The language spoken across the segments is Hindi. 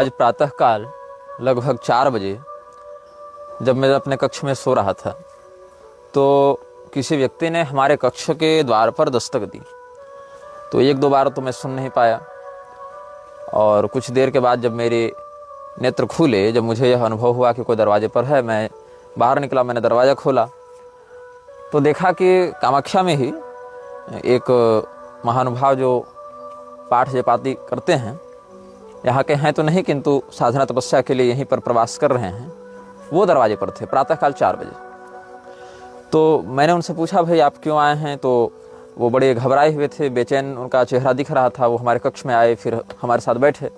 आज प्रातःकाल लगभग 4 बजे जब मैं अपने कक्ष में सो रहा था तो किसी व्यक्ति ने हमारे कक्ष के द्वार पर दस्तक दी। तो 1-2 बार तो मैं सुन नहीं पाया और कुछ देर के बाद जब मेरे नेत्र खुले, जब मुझे यह अनुभव हुआ कि कोई दरवाजे पर है, मैं बाहर निकला। मैंने दरवाज़ा खोला तो देखा कि कामाख्या में ही एक महानुभाव जो पाठ जपाति करते हैं, यहाँ के हैं तो नहीं किंतु साधना तपस्या के लिए यहीं पर प्रवास कर रहे हैं, वो दरवाजे पर थे प्रातःकाल 4 बजे। तो मैंने उनसे पूछा, भाई आप क्यों आए हैं? तो वो बड़े घबराए हुए थे, बेचैन उनका चेहरा दिख रहा था। वो हमारे कक्ष में आए, फिर हमारे साथ बैठे।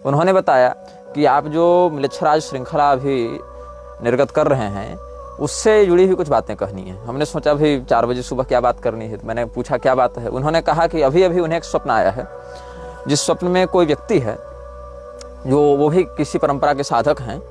उन्होंने बताया कि आप जो म्लेच्छराज श्रृंखला अभी निर्गत कर रहे हैं उससे जुड़ी हुई कुछ बातें कहनी है। हमने सोचा भाई 4 बजे सुबह क्या बात करनी है, तो मैंने पूछा क्या बात है। उन्होंने कहा कि अभी अभी उन्हें एक स्वप्न आया है, जिस स्वप्न में कोई व्यक्ति है जो वो भी किसी परंपरा के साधक हैं,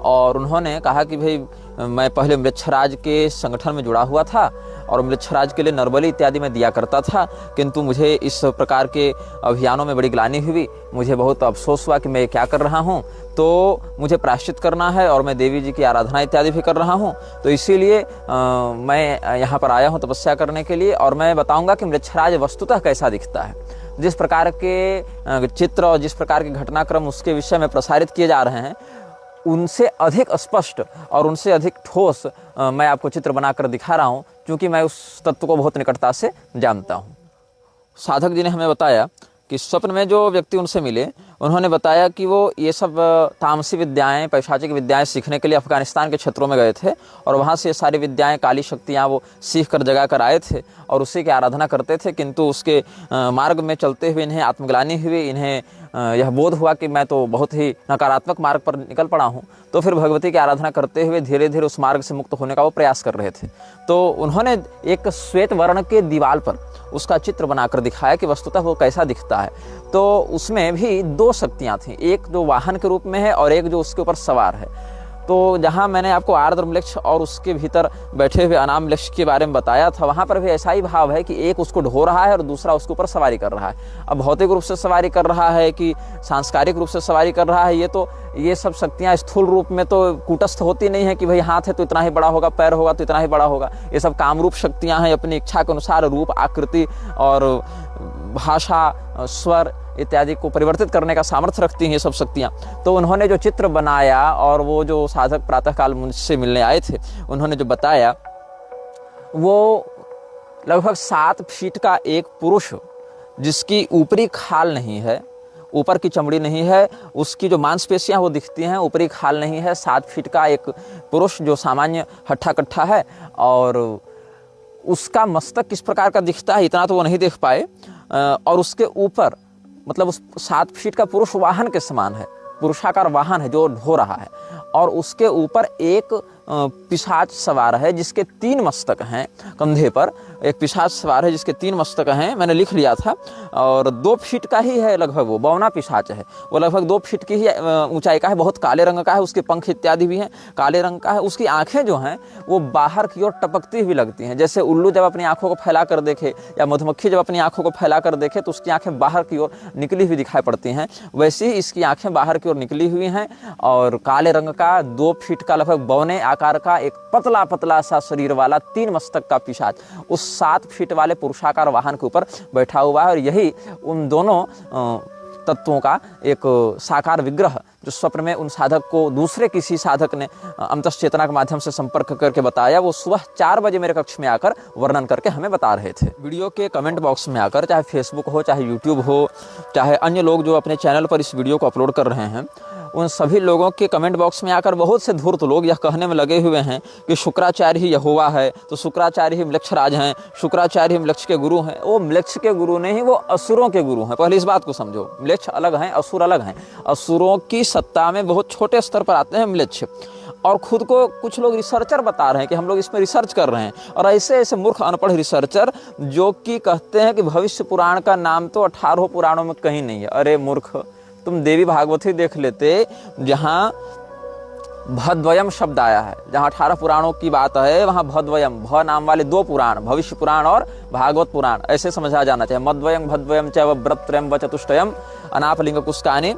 और उन्होंने कहा कि भाई मैं पहले म्लेच्छराज के संगठन में जुड़ा हुआ था और म्लेच्छराज के लिए नरबली इत्यादि में दिया करता था, किंतु मुझे इस प्रकार के अभियानों में बड़ी ग्लानि हुई। मुझे बहुत अफसोस हुआ कि मैं क्या कर रहा हूँ, तो मुझे प्रायश्चित करना है और मैं देवी जी की आराधना इत्यादि भी कर रहा हूँ। तो इसीलिए मैं यहाँ पर आया हूँ तपस्या करने के लिए, और मैं बताऊँगा कि म्लेच्छराज वस्तुतः कैसा दिखता है। जिस प्रकार के चित्र और जिस प्रकार के घटनाक्रम उसके विषय में प्रसारित किए जा रहे हैं, उनसे अधिक स्पष्ट और उनसे अधिक ठोस मैं आपको चित्र बनाकर दिखा रहा हूँ, क्योंकि मैं उस तत्व को बहुत निकटता से जानता हूँ। साधक जी ने हमें बताया कि स्वप्न में जो व्यक्ति उनसे मिले, उन्होंने बताया कि वो ये सब तामसी विद्याएं, पैशाचिक विद्याएं सीखने के लिए अफगानिस्तान के क्षेत्रों में गए थे, और वहाँ से ये सारी विद्याएं, काली शक्तियाँ वो सीख कर जगा कर आए थे और उसी की आराधना करते थे। किंतु उसके मार्ग में चलते हुए इन्हें आत्मग्लानि हुई, इन्हें यह बोध हुआ कि मैं तो बहुत ही नकारात्मक मार्ग पर निकल पड़ा हूँ। तो फिर भगवती की आराधना करते हुए धीरे धीरे उस मार्ग से मुक्त होने का वो प्रयास कर रहे थे। तो उन्होंने एक श्वेत वर्ण के दीवार पर उसका चित्र बनाकर दिखाया कि वस्तुतः वो कैसा दिखता है। तो उसमें भी 2 शक्तियाँ थीं, एक जो वाहन के रूप में है और एक जो उसके ऊपर सवार है। तो जहाँ मैंने आपको आर्द्र म्लेच्छ और उसके भीतर बैठे हुए अनाम म्लेच्छ के बारे में बताया था, वहाँ पर भी ऐसा ही भाव है कि एक उसको ढो रहा है और दूसरा उसके ऊपर सवारी कर रहा है। अब भौतिक रूप से सवारी कर रहा है कि सांस्कारिक रूप से सवारी कर रहा है, ये सब शक्तियाँ स्थूल रूप में तो कूटस्थ होती नहीं है कि भाई हाथ है तो इतना ही बड़ा होगा, पैर होगा तो इतना ही बड़ा होगा। ये सब कामरूप शक्तियाँ हैं, अपनी इच्छा के अनुसार रूप, आकृति और भाषा, स्वर इत्यादि को परिवर्तित करने का सामर्थ्य रखती हैं ये सब शक्तियाँ। तो उन्होंने जो चित्र बनाया और वो जो साधक प्रातःकाल मुझसे मिलने आए थे, उन्होंने जो बताया, वो लगभग 7 फीट का एक पुरुष, जिसकी ऊपरी खाल नहीं है, ऊपर की चमड़ी नहीं है, उसकी जो मांसपेशियाँ वो दिखती हैं, ऊपरी खाल नहीं है। 7 फीट का एक पुरुष जो सामान्य हट्ठा कट्ठा है, और उसका मस्तक किस प्रकार का दिखता है इतना तो वो नहीं देख पाए। और उसके ऊपर मतलब उस 7 फीट का पुरुष वाहन के समान है, पुरुषाकार वाहन है जो ढो रहा है, और उसके ऊपर एक पिशाच सवार है जिसके 3 मस्तक हैं कंधे पर। एक पिशाच सवार है जिसके 3 मस्तक हैं, मैंने लिख लिया था, और 2 फीट का ही है लगभग। वो बौना पिशाच है, वो लगभग 2 फीट की ही ऊंचाई का है, बहुत काले रंग का है, उसके पंख इत्यादि भी हैं काले रंग का है। उसकी आंखें जो हैं वो बाहर की ओर टपकती हुई लगती हैं, जैसे उल्लू जब अपनी आंखों को फैला कर देखे या मधुमक्खी जब अपनी आंखों को फैला कर देखे तो उसकी आंखें बाहर की ओर निकली हुई दिखाई पड़ती हैं। वैसे ही इसकी आंखें बाहर की ओर निकली हुई हैं, और काले रंग का 2 फीट का लगभग बौने आकार का एक पतला पतला सा शरीर वाला 3 मस्तक का पिशाच उस 7 फीट वाले पुरुषाकार वाहन के ऊपर बैठा हुआ है। और यही उन दोनों तत्वों का एक साकार विग्रह जो स्वप्न में उन साधक को दूसरे किसी साधक ने अंतश्चेतना के माध्यम से संपर्क करके बताया, वो सुबह 4 बजे मेरे कक्ष में आकर वर्णन करके हमें बता रहे थे। वीडियो के कमेंट बॉक्स में आकर, चाहे फेसबुक हो, चाहे यूट्यूब हो, चाहे अन्य लोग जो अपने चैनल पर इस वीडियो को अपलोड कर रहे हैं, उन सभी लोगों के कमेंट बॉक्स में आकर बहुत से धूर्त लोग यह कहने में लगे हुए हैं कि शुक्राचार्य ही यहोवा है, तो शुक्राचार्य ही म्लेच्छराज हैं, शुक्राचार्य ही म्लेच्छ के गुरु हैं। वो म्लेच्छ के गुरु नहीं, वो असुरों के गुरु हैं। पहले इस बात को समझो, म्लेच्छ अलग हैं, असुर अलग हैं। असुरों की सत्ता में बहुत छोटे स्तर पर आते हैं म्लेच्छ, और खुद को कुछ लोग रिसर्चर बता रहे हैं कि हम लोग इसमें रिसर्च कर रहे हैं। और ऐसे ऐसे मूर्ख अनपढ़ रिसर्चर जो कि कहते हैं कि भविष्य पुराण का नाम तो 18 पुराणों में कहीं नहीं है। अरे मूर्ख, तुम देवी भागवती देख लेते, जहाँ भद्वयम शब्द आया है, जहाँ 18 पुराणों की बात है, वहाँ भद्वयम, भ नाम वाले 2 पुराण, भविष्य पुराण और भागवत पुराण, ऐसे समझा जाना चाहिए। मद्वयम भद्वयम च व्रतत्रयम व चतुष्टयम अनापलिंग कुष्कानि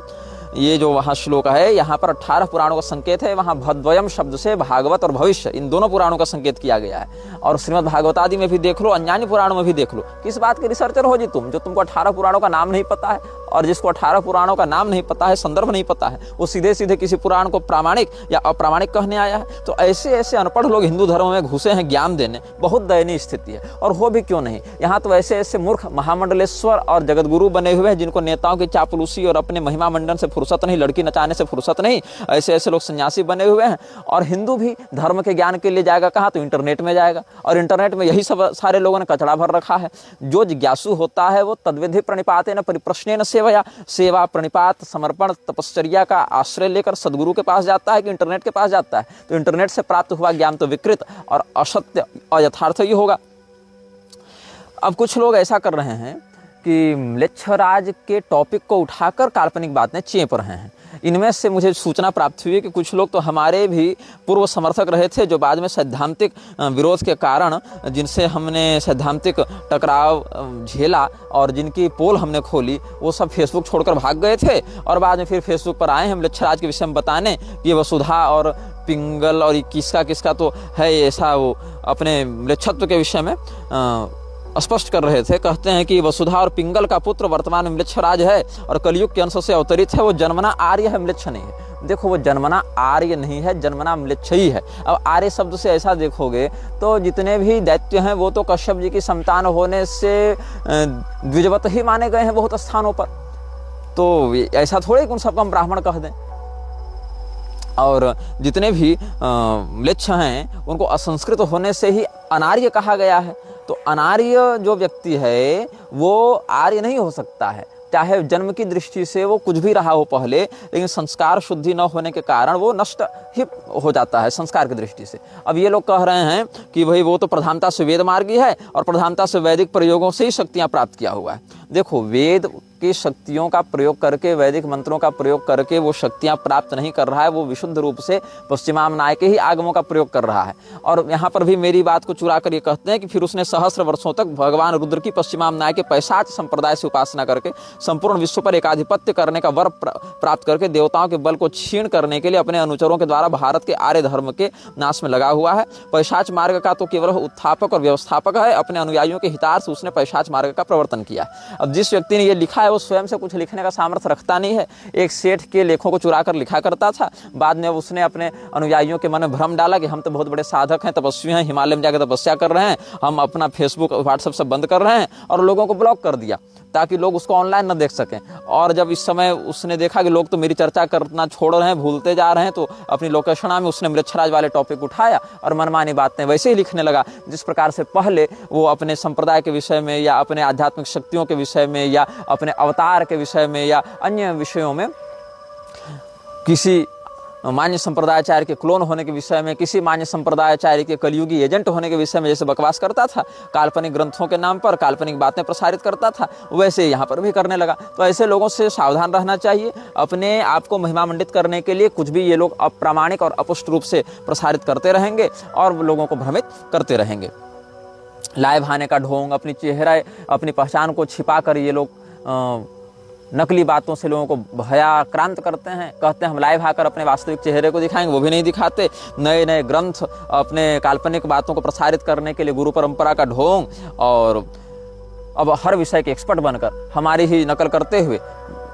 ये जो वहाँ श्लोक है, यहाँ पर 18 पुराणों का संकेत है। वहाँ भद्वयम शब्द से भागवत और भविष्य इन दोनों पुराणों का संकेत किया गया है। और श्रीमद् भागवत आदि में भी देख लो, अन्यान्य पुराणों में भी देख लो। किस बात के रिसर्चर हो जी तुम, जो तुमको 18 पुराणों का नाम नहीं पता है? और जिसको 18 पुराणों का नाम नहीं पता है, संदर्भ नहीं पता है, वो सीधे सीधे किसी पुराण को प्रामाणिक या अप्रामाणिक कहने आया है। तो ऐसे ऐसे अनपढ़ लोग हिंदू धर्म में घुसे हैं ज्ञान देने। बहुत दयनीय स्थिति है। और हो भी क्यों नहीं, यहाँ तो ऐसे ऐसे मूर्ख महामंडलेश्वर और जगतगुरु बने हुए हैं जिनको नेताओं की चापलूसी और अपने महिमा मंडन से फुर्सत नहीं, लड़की नचाने से फुर्सत नहीं। ऐसे ऐसे लोग सन्यासी बने हुए हैं। और हिंदू भी धर्म के ज्ञान के लिए जाएगा कहाँ? तो इंटरनेट में जाएगा। और इंटरनेट में यही सब सारे लोगों ने कचड़ा भर रखा है। जो जिज्ञासु होता है वो तद्विधि प्रणिपातेन परिप्रश्नेन सेवया, सेवा प्रणिपात समर्पण तपश्चर्या का आश्रय लेकर सदगुरु के पास जाता है कि इंटरनेट के पास जाता है? तो इंटरनेट से प्राप्त हुआ ज्ञान तो विकृत और असत्य और यथार्थ ही होगा। अब कुछ लोग ऐसा कर रहे हैं कि म्लेच्छराज के टॉपिक को उठाकर काल्पनिक बातें चेप रहे हैं। इनमें से मुझे सूचना प्राप्त हुई कि कुछ लोग तो हमारे भी पूर्व समर्थक रहे थे, जो बाद में सैद्धांतिक विरोध के कारण, जिनसे हमने सैद्धांतिक टकराव झेला और जिनकी पोल हमने खोली, वो सब फेसबुक छोड़कर भाग गए थे। और बाद में फिर फेसबुक पर आए हैं म्लेच्छराज के विषय में बताने कि वसुधा और पिंगल और किसका किसका तो है ऐसा, वो अपने म्लेच्छत्व के विषय में स्पष्ट कर रहे थे। कहते हैं कि वसुधा और पिंगल का पुत्र वर्तमान में म्लेच्छराज है और कलयुग के अंश से अवतरित है। वो जन्मना आर्य है, म्लेच्छ नहीं है। देखो, वो जन्मना आर्य नहीं है, जन्मना म्लेच्छ ही है। अब आर्य शब्द से ऐसा देखोगे तो जितने भी दैत्य हैं वो तो कश्यप जी की संतान होने से द्विजवत ही माने गए हैं बहुत स्थानों पर। तो ऐसा थोड़े कि उन सबको हम ब्राह्मण कह दें। और जितने भी म्लेच्छ हैं उनको असंस्कृत होने से ही अनार्य कहा गया है। तो अनार्य जो व्यक्ति है वो आर्य नहीं हो सकता है, चाहे जन्म की दृष्टि से वो कुछ भी रहा हो पहले, लेकिन संस्कार शुद्धि न होने के कारण वो नष्ट ही हो जाता है संस्कार की दृष्टि से। अब ये लोग कह रहे हैं कि भाई वो तो प्रधानता से वेद मार्गी है और प्रधानता से वैदिक प्रयोगों से ही शक्तियां प्राप्त किया हुआ है। देखो, वेद की शक्तियों का प्रयोग करके, वैदिक मंत्रों का प्रयोग करके वो शक्तियां प्राप्त नहीं कर रहा है। वो विशुद्ध रूप से पश्चिमामनाय के ही आगमों का प्रयोग कर रहा है। और यहाँ पर भी मेरी बात को चुरा कर ये कहते हैं कि फिर उसने सहस्र वर्षों तक भगवान रुद्र की पश्चिमामनाय के पैशाच संप्रदाय से उपासना करके संपूर्ण विश्व पर एकाधिपत्य करने का वर प्राप्त करके देवताओं के बल को छीन करने के लिए अपने अनुचरों के द्वारा भारत के आर्य धर्म के नाश में लगा हुआ है। पैशाच मार्ग का तो केवल उत्थापक और व्यवस्थापक है। अपने अनुयायियों के हितार्थ उसने पैशाच मार्ग का प्रवर्तन किया। अब जिस व्यक्ति ने ये लिखा है वो स्वयं से कुछ लिखने का सामर्थ्य रखता नहीं है। एक सेठ के लेखों को चुरा कर लिखा करता था, बाद में उसने अपने अनुयायियों के मन में भ्रम डाला कि हम तो बहुत बड़े साधक हैं, तपस्वी हैं, हिमालय में जाकर तपस्या कर रहे हैं, हम अपना फेसबुक व्हाट्सएप सब बंद कर रहे हैं, और लोगों को ब्लॉक कर दिया ताकि लोग उसको ऑनलाइन न देख सकें। और जब इस समय उसने देखा कि लोग तो मेरी चर्चा करना छोड़ रहे हैं, भूलते जा रहे हैं, तो अपनी लोकेशना में उसने म्लेच्छराज वाले टॉपिक उठाया और मनमानी बातें वैसे ही लिखने लगा। जिस प्रकार से पहले वो अपने संप्रदाय के विषय में या अपने आध्यात्मिक शक्तियों के विषय में या अपने अवतार के विषय में या अन्य विषयों में किसी मान्य संप्रदायाचार्य के क्लोन होने के विषय में, किसी मान्य संप्रदायाचार्य के कलयुगी एजेंट होने के विषय में जैसे बकवास करता था, काल्पनिक ग्रंथों के नाम पर काल्पनिक बातें प्रसारित करता था, वैसे यहाँ पर भी करने लगा। तो ऐसे लोगों से सावधान रहना चाहिए। अपने आप को महिमा मंडित करने के लिए कुछ भी ये लोग अप्रामाणिक और अपुष्ट रूप से प्रसारित करते रहेंगे और लोगों को भ्रमित करते रहेंगे। लाइव आने का ढोंग, अपनी चेहरा, अपनी पहचान को छिपा कर ये लोग नकली बातों से लोगों को भयाक्रांत करते हैं। कहते हैं हम लाइव आकर अपने वास्तविक चेहरे को दिखाएंगे, वो भी नहीं दिखाते। नए नए ग्रंथ, अपने काल्पनिक बातों को प्रसारित करने के लिए गुरु परंपरा का ढोंग, और अब हर विषय के एक्सपर्ट बनकर हमारी ही नकल करते हुए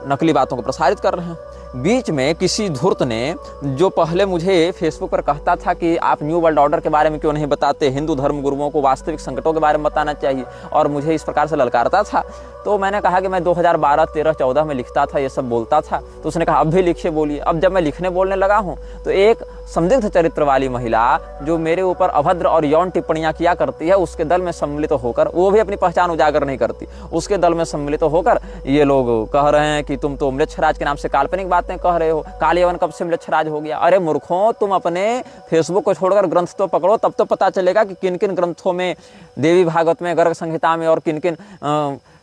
नकली बातों को प्रसारित कर रहे हैं। बीच में किसी धूर्त ने, जो पहले मुझे फेसबुक पर कहता था कि आप न्यू वर्ल्ड ऑर्डर के बारे में क्यों नहीं बताते, हिंदू धर्म गुरुओं को वास्तविक संकटों के बारे में बताना चाहिए, और मुझे इस प्रकार से ललकारता था, तो मैंने कहा कि मैं 2012, 13, 14 में लिखता था, ये सब बोलता था। तो उसने कहा अब भी लिखिए, बोलिए। अब जब मैं लिखने बोलने लगा हूँ तो एक संदिग्ध चरित्र वाली महिला जो मेरे ऊपर अभद्र और यौन टिप्पणियां किया करती है, उसके दल में सम्मिलित होकर, वो भी अपनी पहचान उजागर नहीं करती, उसके दल में सम्मिलित होकर ये लोग कह रहे हैं कि तुम तो म्लेच्छराज के नाम से काल्पनिक बातें कह रहे हो। काल यवन कब से म्लेच्छराज हो गया? अरे मूर्खों, तुम अपने फेसबुक को छोड़कर ग्रंथ तो पकड़ो, तब तो पता चलेगा कि किन किन ग्रंथों में, देवी भागवत में, गर्ग संहिता में और किन किन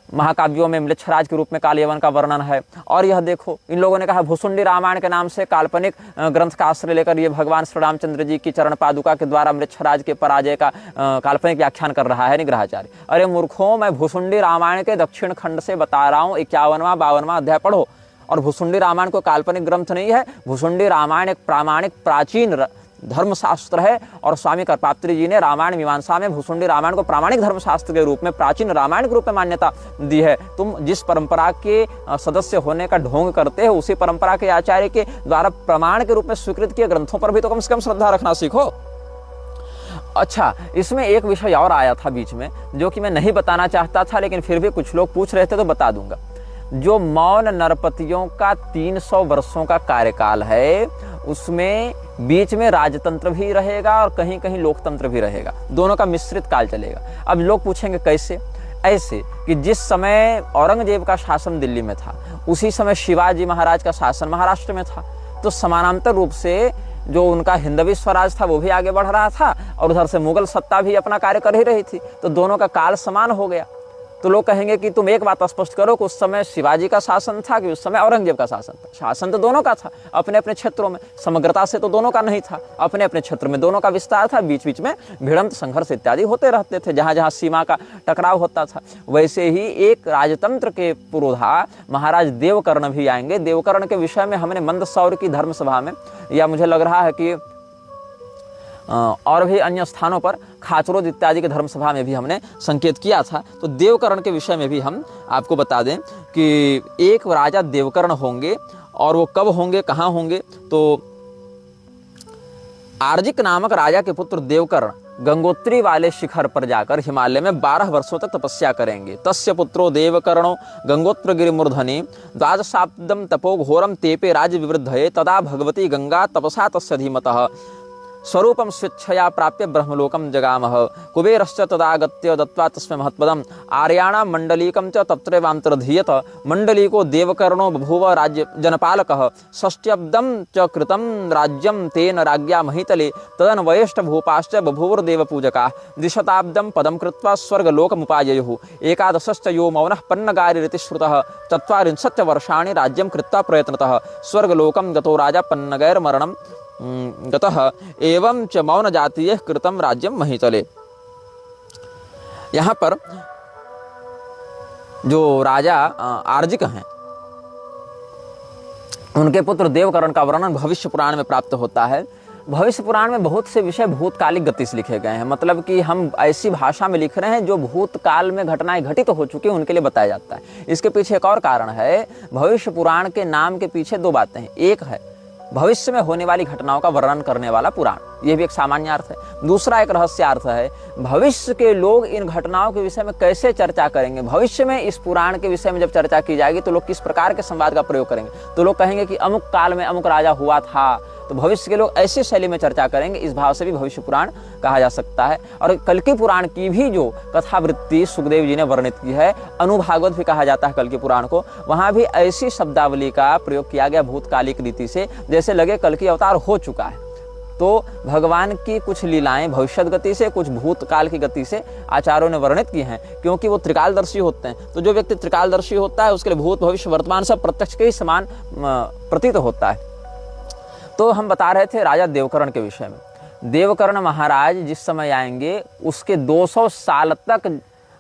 महाकाव्यों में म्लेच्छराज के रूप में काल यवन का वर्णन है। और यह देखो, इन लोगों ने कहा भुसुंडी रामायण के नाम से काल्पनिक ग्रंथ का आश्रय लेकर ये भगवान श्री रामचंद्र जी की चरण पादुका के द्वारा म्लेच्छराज के पराजय का काल्पनिक व्याख्यान कर रहा है निग्रहाचार्य। अरे मूर्खों, मैं भुसुंडी रामायण के दक्षिण खंड से बता रहा हूँ, 51वां 52वां अध्याय पढ़ो और भुसुंडी रामायण कोई काल्पनिक ग्रंथ नहीं है। भुसुंडी रामायण एक प्रामाणिक प्राचीन धर्मशास्त्र है और स्वामी करपात्री जी ने रामायण मीमांसा में भुसुंडी रामायण को प्रामाणिक धर्मशास्त्र के रूप में, प्राचीन रामायण के रूप में मान्यता दी है। तुम जिस परंपरा के सदस्य होने का ढोंग करते हो, उसी परंपरा के आचार्य के द्वारा प्रमाण के रूप में स्वीकृत किए ग्रंथों पर भी तो कम से कम श्रद्धा रखना सीखो। अच्छा, इसमें एक विषय और आया था बीच में जो कि मैं नहीं बताना चाहता था, लेकिन फिर भी कुछ लोग पूछ रहे थे तो बता दूंगा। जो मौन नरपतियों का 300 वर्षों का कार्यकाल है, उसमें बीच में राजतंत्र भी रहेगा और कहीं कहीं लोकतंत्र भी रहेगा, दोनों का मिश्रित काल चलेगा। अब लोग पूछेंगे कैसे? ऐसे कि जिस समय औरंगजेब का शासन दिल्ली में था, उसी समय शिवाजी महाराज का शासन महाराष्ट्र में था, तो समानांतर रूप से जो उनका हिंदवी स्वराज था वो भी आगे बढ़ रहा था और उधर से मुगल सत्ता भी अपना कार्य कर ही रही थी, तो दोनों का काल समान हो गया। तो लोग कहेंगे कि तुम एक बात स्पष्ट करो कि उस समय शिवाजी का शासन था कि उस समय औरंगजेब का शासन था? शासन तो दोनों का था, अपने अपने क्षेत्रों में, समग्रता से तो दोनों का नहीं था, अपने अपने क्षेत्र में दोनों का विस्तार था, बीच बीच में भिड़ंत संघर्ष इत्यादि होते रहते थे, जहां जहां सीमा का टकराव होता था। वैसे ही एक राजतंत्र के पुरोधा महाराज देवकर्ण भी आएंगे। देवकर्ण के विषय में हमने मंदसौर की धर्मसभा में, या मुझे लग रहा है कि और भी अन्य स्थानों पर, खाचरोद इत्यादि के धर्मसभा में भी हमने संकेत किया था। तो देवकर्ण के विषय में भी हम आपको बता दें कि एक राजा देवकर्ण होंगे, और वो कब होंगे, कहाँ होंगे? तो आर्जिक नामक राजा के पुत्र देवकर्ण गंगोत्री वाले शिखर पर जाकर हिमालय में 12 वर्षों तक तपस्या करेंगे। तस्य पुत्रो देवकर्णो गंगोत्र गिरिमूर्धनि द्वादशाब्दम तपो घोरम तेपे राज्य विवृद्धये तदा भगवती गंगा तपसा तस्य धीमतः स्वरूपम स्वेच्छया प्राप्य ब्रह्मलोकम जगामः कुबेरश्च तदागत्य दत्त्वा तस्मै महत्पदम आर्याणां मंडलीकं च तत्रैवान्तर्धीयत मंडलीको देवकर्णो बभूव राज्य जनपालकः षष्ट्यब्दं च कृतं राज्यं तेन राज्ञा महीतले तदन्वयेष्ट भूपाश्च बभूवुर्देवपूजकाः द्विशताब्दं पदं कृत्वा स्वर्गलोकमुपाययुः एकादशश्च यो मौनः पन्नगारिरिति श्रुतः 40 वर्षाणि राज्यं कृत्वा प्रयत्नतः स्वर्गलोकं गतो राजा पन्नगैर्मरणं गतः एवं च मौन जातीय कृतम राज्यम महीतले। यहाँ पर जो राजा आर्जिक हैं, उनके पुत्र देवकर्ण का वर्णन भविष्य पुराण में प्राप्त होता है। भविष्य पुराण में बहुत से विषय भूतकालिक गति से लिखे गए हैं, मतलब कि हम ऐसी भाषा में लिख रहे हैं जो भूतकाल में घटनाएं घटित हो चुकी हैं उनके लिए बताया जाता है। इसके पीछे एक और कारण है। भविष्य पुराण के नाम के पीछे दो बातें हैं। एक है भविष्य में होने वाली घटनाओं का वर्णन करने वाला पुराण, यह भी एक सामान्य अर्थ है। दूसरा एक रहस्यार्थ है, भविष्य के लोग इन घटनाओं के विषय में कैसे चर्चा करेंगे। भविष्य में इस पुराण के विषय में जब चर्चा की जाएगी तो लोग किस प्रकार के संवाद का प्रयोग करेंगे। तो लोग कहेंगे कि अमुक काल में अमुक राजा हुआ था, तो भविष्य के लोग ऐसी शैली में चर्चा करेंगे। इस भाव से भी भविष्य पुराण कहा जा सकता है। और कल्कि पुराण की भी जो कथावृत्ति सुखदेव जी ने वर्णित की है, अनुभागवत भी कहा जाता है कल्कि पुराण को, वहां भी ऐसी शब्दावली का प्रयोग किया गया भूतकालिक रीति से, जैसे लगे कल्कि अवतार हो चुका है। तो भगवान की कुछ लीलाएं भविष्यत गति से, कुछ भूतकाल की गति से आचार्यों ने वर्णित की हैं, क्योंकि वो त्रिकालदर्शी होते हैं। तो जो व्यक्ति त्रिकालदर्शी होता है उसके लिए भूत भविष्य वर्तमान सब प्रत्यक्ष के ही समान प्रतीत होता है। तो हम बता रहे थे राजा देवकर्ण के विषय में। देवकर्ण महाराज जिस समय आएंगे उसके 200 साल तक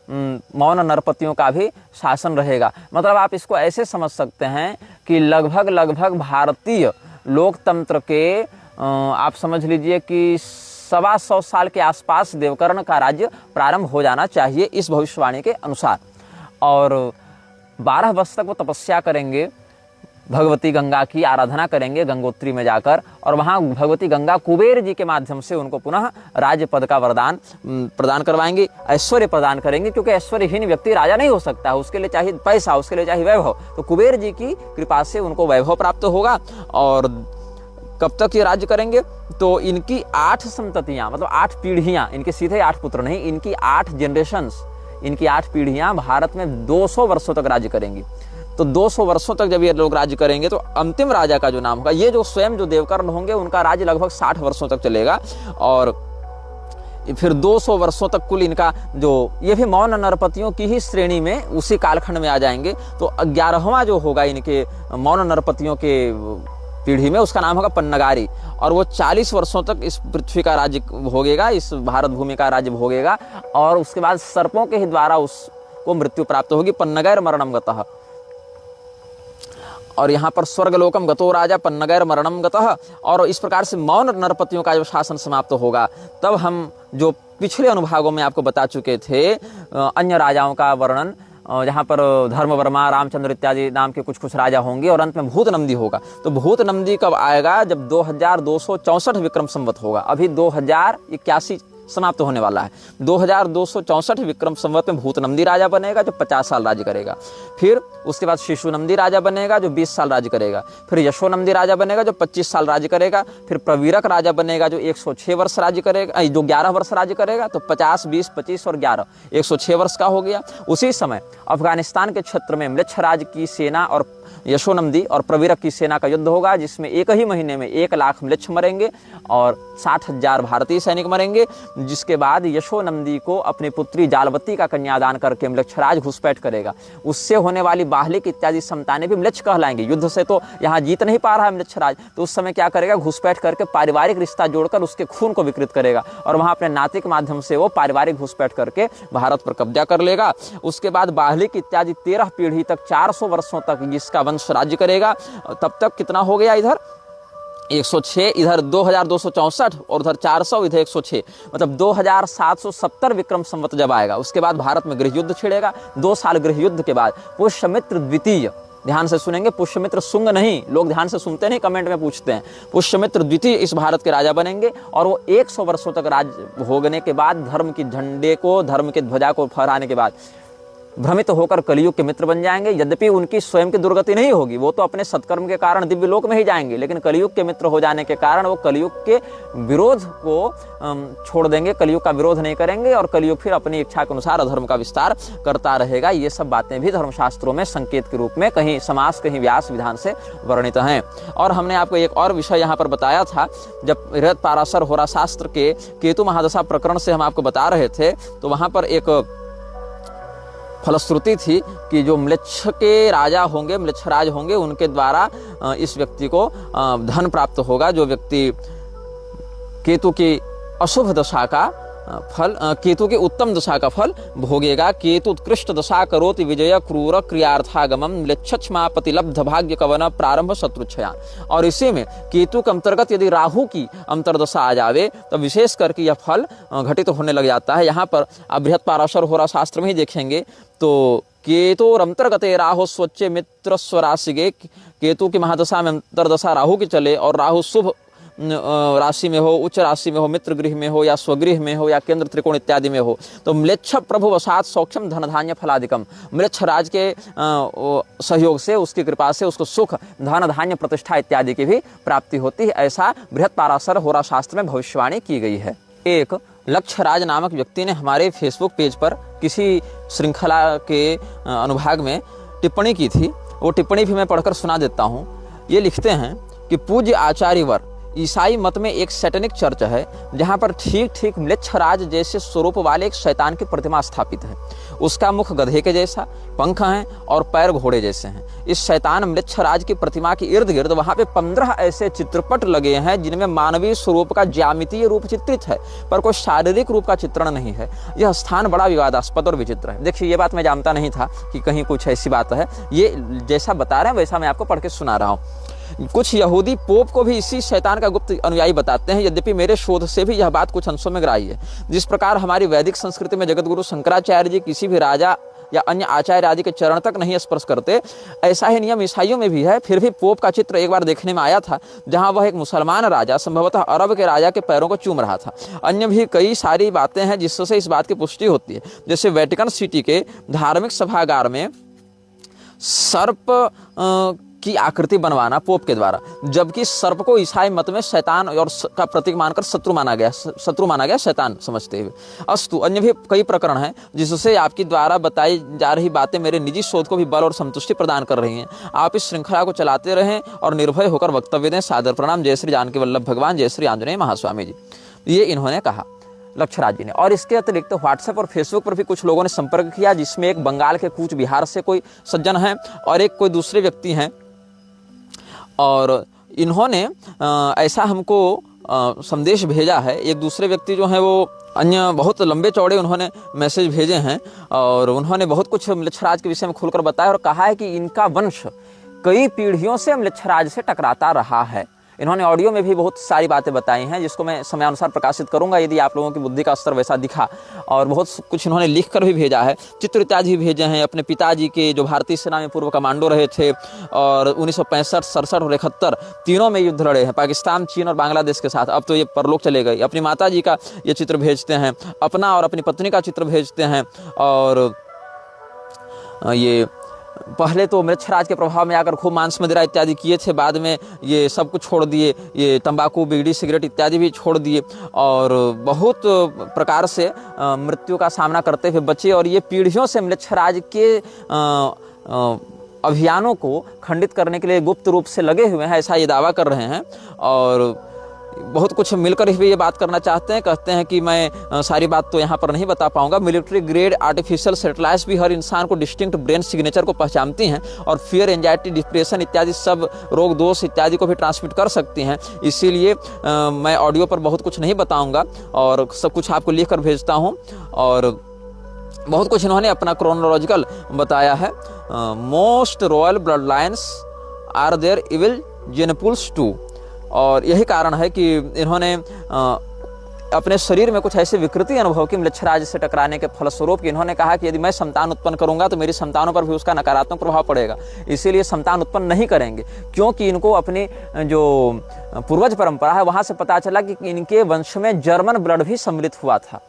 मौन नरपतियों का भी शासन रहेगा। मतलब आप इसको ऐसे समझ सकते हैं कि लगभग भारतीय लोकतंत्र के आप समझ लीजिए कि 125 साल के आसपास देवकर्ण का राज्य प्रारंभ हो जाना चाहिए इस भविष्यवाणी के अनुसार। और 12 वर्ष तक वो तपस्या करेंगे, भगवती गंगा की आराधना करेंगे गंगोत्री में जाकर, और वहाँ भगवती गंगा कुबेर जी के माध्यम से उनको पुनः राज्य पद का वरदान प्रदान करवाएंगे, ऐश्वर्य प्रदान करेंगे, क्योंकि ऐश्वर्यहीन व्यक्ति राजा नहीं हो सकता है, उसके लिए चाहिए पैसा, उसके लिए चाहिए वैभव। तो कुबेर जी की कृपा से उनको वैभव प्राप्त होगा। और कब तक ये राज्य करेंगे? तो इनकी 8 संततियां, मतलब 8 पीढ़ियां, इनके सीधे 8 पुत्र नहीं, इनकी 8 जनरेशंस, इनकी 8 पीढ़ियां भारत में 200 वर्षों तक राज्य करेंगी। तो 200 वर्षों तक जब ये लोग राज्य करेंगे तो अंतिम राजा का जो नाम होगा, ये जो स्वयं जो देवकर्ण होंगे उनका राज्य लगभग 60 वर्षों तक चलेगा। और फिर 200 वर्षों तक कुल इनका जो, ये भी मौन नरपतियों की ही श्रेणी में उसी कालखंड में आ जाएंगे। तो 11वां जो होगा इनके मौन नरपतियों के पीढ़ी में, उसका नाम होगा पन्नगारी, और वो 40 वर्षों तक इस पृथ्वी का राज्य भोगेगा, इस भारत भूमि का राज्य भोगेगा। और उसके बाद सर्पों के ही द्वारा उसको मृत्यु प्राप्त होगी, पन्नगैर मरणम गतः। और यहाँ पर स्वर्गलोकम गतो राजा पन्नगैर मरणम गतः, और इस प्रकार से मौन नरपतियों का जब शासन समाप्त होगा तब हम जो पिछले अनुभागों में आपको बता चुके थे अन्य राजाओं का वर्णन, जहाँ पर धर्मवर्मा, रामचंद्र इत्यादि नाम के कुछ कुछ राजा होंगे और अंत में भूत नंदी होगा। तो भूत नंदी कब आएगा? जब 2264 विक्रम संवत होगा। अभी 2081 समाप्त होने वाला है। 2264 विक्रम संवत में भूत नंदी राजा बनेगा जो 50 साल राज्य करेगा। फिर उसके बाद शिशु नंदी राजा बनेगा जो 20 साल राज्य करेगा। फिर यशो नंदी राजा बनेगा जो 25 साल राज्य करेगा। फिर प्रवीरक राजा बनेगा जो 106 वर्ष राज्य करेगा, जो 11 वर्ष राज्य करेगा। तो 50, 20, 25 और 11, 106 वर्ष का हो गया। उसी समय अफगानिस्तान के क्षेत्र में म्लेच्छराज की सेना और यशोनंदी और प्रवीरक की सेना का युद्ध होगा, जिसमें एक ही महीने में 1 लाख म्लेच्छ मरेंगे और 60,000 भारतीय सैनिक मरेंगे। जिसके बाद यशोनंदी को अपनी पुत्री जालवती का कन्यादान करके म्लेच्छराज घुसपैठ करेगा। उससे होने वाली बाहलिक इत्यादि संतानें भी म्लेच्छ कहलाएंगे। युद्ध से तो यहाँ जीत नहीं पा रहा है म्लेच्छराज, तो उस समय क्या करेगा? घुसपैठ करके पारिवारिक रिश्ता जोड़कर उसके खून को विकृत करेगा और वहाँ अपने नाते के माध्यम से वो पारिवारिक घुसपैठ करके भारत पर कब्जा कर लेगा। उसके बाद बाहलिक इत्यादि 13 पीढ़ी तक 400 वर्षों तक जिसका वंश राज्य करेगा। तब तक कितना हो गया? इधर 106, इधर 2264 और उधर 400, इधर 106, मतलब 2770 विक्रम संवत जब आएगा। उसके बाद भारत में गृह युद्ध छिड़ेगा। 2 साल गृह युद्ध के बाद पुष्यमित्र द्वितीय, ध्यान से सुनेंगे, पुष्यमित्र शुंग नहीं, लोग ध्यान से सुनते नहीं, कमेंट में पूछते हैं। पुष्यमित्र द्वितीय इस भारत के राजा बनेंगे और वो 100 वर्षों तक राज भोगने के बाद, धर्म की झंडे को, धर्म के ध्वजा को फहराने के बाद भ्रमित होकर कलयुग के मित्र बन जाएंगे। यद्यपि उनकी स्वयं की दुर्गति नहीं होगी, वो तो अपने सत्कर्म के कारण दिव्य लोक में ही जाएंगे, लेकिन कलयुग के मित्र हो जाने के कारण वो कलयुग के विरोध को छोड़ देंगे, कलयुग का विरोध नहीं करेंगे और कलयुग फिर अपनी इच्छा के अनुसार अधर्म का विस्तार करता रहेगा। ये सब बातें भी धर्मशास्त्रों में संकेत के रूप में कहीं समास, कहीं व्यास विधान से वर्णित हैं। और हमने आपको एक और विषय यहाँ पर बताया था, जब बृहद पाराशर होरा शास्त्र के केतु महादशा प्रकरण से हम आपको बता रहे थे, तो वहाँ पर एक फलश्रुति थी कि जो म्लेच्छ के राजा होंगे, म्लेच्छराज होंगे, उनके द्वारा इस व्यक्ति को धन प्राप्त होगा। जो व्यक्ति केतु की अशुभ दशा का फल, केतु की उत्तम दशा का फल भोगेगा। केतु उत्कृष्ट दशा करोति विजय क्रूर क्रियार्थागमम म्लेच्छमापति लब्ध भाग्य कवन प्रारंभ शत्रुच्छया। और इसी में केतु के अंतर्गत यदि राहु की अंतर्दशा आ जावे तो विशेष करके यह फल घटित होने लग जाता है। यहाँ पर आप बृहद पाराशर होरा शास्त्र में ही देखेंगे तो केतु अंतर्गते राहु स्वच्छ मित्र स्वराशिगे, केतु की महादशा में अंतर्दशा राहु की चले और राहु शुभ राशि में हो, उच्च राशि में हो, मित्र गृह में हो या स्वगृह में हो या केंद्र त्रिकोण इत्यादि में हो, तो म्लेच्छ प्रभु वसात सौक्षम धन धान्य फलादिकम, म्लेच्छ राज के सहयोग से, उसकी कृपा से उसको सुख, धन धान्य, प्रतिष्ठा इत्यादि की भी प्राप्ति होती है। ऐसा बृहद पाराशर होरा शास्त्र में भविष्यवाणी की गई है। एक लक्ष्यराज नामक व्यक्ति ने हमारे फेसबुक पेज पर किसी श्रृंखला के अनुभाग में टिप्पणी की थी। वो टिप्पणी भी मैं पढ़कर सुना देता हूँ। ये लिखते हैं कि पूज्य आचार्यवर, ईसाई मत में एक सैटेनिक चर्च है जहाँ पर ठीक ठीक म्लेच्छराज जैसे स्वरूप वाले एक शैतान की प्रतिमा स्थापित है। उसका मुख गधे के जैसा, पंख हैं और पैर घोड़े जैसे हैं। इस शैतान म्लेच्छराज की प्रतिमा के इर्द गिर्द वहाँ पे 15 ऐसे चित्रपट लगे हैं जिनमें मानवीय स्वरूप का ज्यामितीय रूप चित्रित है, पर कोई शारीरिक रूप का चित्रण नहीं है। यह स्थान बड़ा विवादास्पद और विचित्र है। देखिए, ये बात मैं जानता नहीं था कि कहीं कुछ ऐसी बात है। ये जैसा बता रहे हैं वैसा मैं आपको पढ़ के सुना रहा हूँ। कुछ यहूदी पोप को भी इसी शैतान का गुप्त अनुयायी बताते हैं, यद्यपि मेरे शोध से भी यह बात कुछ अंशों में ग्राह्य है। जिस प्रकार हमारी वैदिक संस्कृति में जगतगुरु शंकराचार्य जी किसी भी राजा या अन्य आचार्य आदि के चरण तक नहीं स्पर्श करते, ऐसा ही नियम ईसाइयों में भी है। फिर भी पोप का चित्र एक बार देखने में आया था जहां वह एक मुसलमान राजा, संभवतः अरब के राजा के पैरों को चूम रहा था। अन्य भी कई सारी बातें हैं जिससे इस बात की पुष्टि होती है। जैसे वेटिकन सिटी के धार्मिक सभागार में सर्प की आकृति बनवाना पोप के द्वारा, जबकि सर्प को ईसाई मत में शैतान और का प्रतीक मानकर शत्रु माना गया, शैतान समझते हुए। अस्तु, अन्य भी कई प्रकरण हैं जिससे आपकी द्वारा बताई जा रही बातें मेरे निजी शोध को भी बल और संतुष्टि प्रदान कर रही हैं। आप इस श्रृंखला को चलाते रहें और निर्भय होकर वक्तव्य दें। सादर प्रणाम। जय श्री जानकी वल्लभ भगवान, जय श्री आंजनेय महास्वामी जी। ये इन्होंने कहा लक्ष्यराज जी ने। और इसके अतिरिक्त व्हाट्सएप और फेसबुक पर भी कुछ लोगों ने संपर्क किया, जिसमें एक बंगाल के कूच बिहार से कोई सज्जन है और एक कोई दूसरे व्यक्ति हैं। और इन्होंने ऐसा हमको संदेश भेजा है। एक दूसरे व्यक्ति जो हैं वो अन्य बहुत लंबे चौड़े उन्होंने मैसेज भेजे हैं और उन्होंने बहुत कुछ म्लेच्छराज के विषय में खुलकर बताया और कहा है कि इनका वंश कई पीढ़ियों से म्लेच्छराज से टकराता रहा है। इन्होंने ऑडियो में भी बहुत सारी बातें बताई हैं, जिसको मैं समयानुसार प्रकाशित करूंगा यदि आप लोगों की बुद्धि का स्तर वैसा दिखा। और बहुत कुछ इन्होंने लिख कर भी भेजा है, चित्र इत्यादि भी भेजे हैं। अपने पिताजी के जो भारतीय सेना में पूर्व कमांडो रहे थे और 1965, 67 और 71 तीनों में युद्ध लड़े हैं, पाकिस्तान, चीन और बांग्लादेश के साथ। अब तो ये परलोक चले गए। अपनी माता जी का ये चित्र भेजते हैं, अपना और अपनी पत्नी का चित्र भेजते हैं। और ये पहले तो म्लेच्छराज के प्रभाव में आकर खूब मांस मदिरा इत्यादि किए थे, बाद में ये सब कुछ छोड़ दिए, ये तंबाकू, बीड़ी, सिगरेट इत्यादि भी छोड़ दिए और बहुत प्रकार से मृत्यु का सामना करते हुए बचे। और ये पीढ़ियों से म्लेच्छराज के अभियानों को खंडित करने के लिए गुप्त रूप से लगे हुए हैं, ऐसा ये दावा कर रहे हैं। और बहुत कुछ मिलकर भी ये बात करना चाहते हैं। कहते हैं कि मैं सारी बात तो यहाँ पर नहीं बता पाऊंगा। मिलिट्री ग्रेड आर्टिफिशियल सैटेलाइट्स भी हर इंसान को डिस्टिंक्ट ब्रेन सिग्नेचर को पहचानती हैं और फियर, एंजाइटी, डिप्रेशन इत्यादि सब रोग दोष इत्यादि को भी ट्रांसमिट कर सकती हैं। इसीलिए मैं ऑडियो पर बहुत कुछ नहीं बताऊँगा और सब कुछ आपको लिख कर भेजता हूँ। और बहुत कुछ इन्होंने अपना क्रोनोलॉजिकल बताया है। Most royal blood lines are there evil gene pools too. और यही कारण है कि इन्होंने अपने शरीर में कुछ ऐसी विकृति अनुभव की म्लेच्छराज से टकराने के फलस्वरूप कि इन्होंने कहा कि यदि मैं संतान उत्पन्न करूंगा तो मेरी संतानों पर भी उसका नकारात्मक प्रभाव पड़ेगा, इसीलिए संतान उत्पन्न नहीं करेंगे। क्योंकि इनको अपनी जो पूर्वज परंपरा है वहां से पता चला कि इनके वंश में जर्मन ब्लड भी सम्मिलित हुआ था,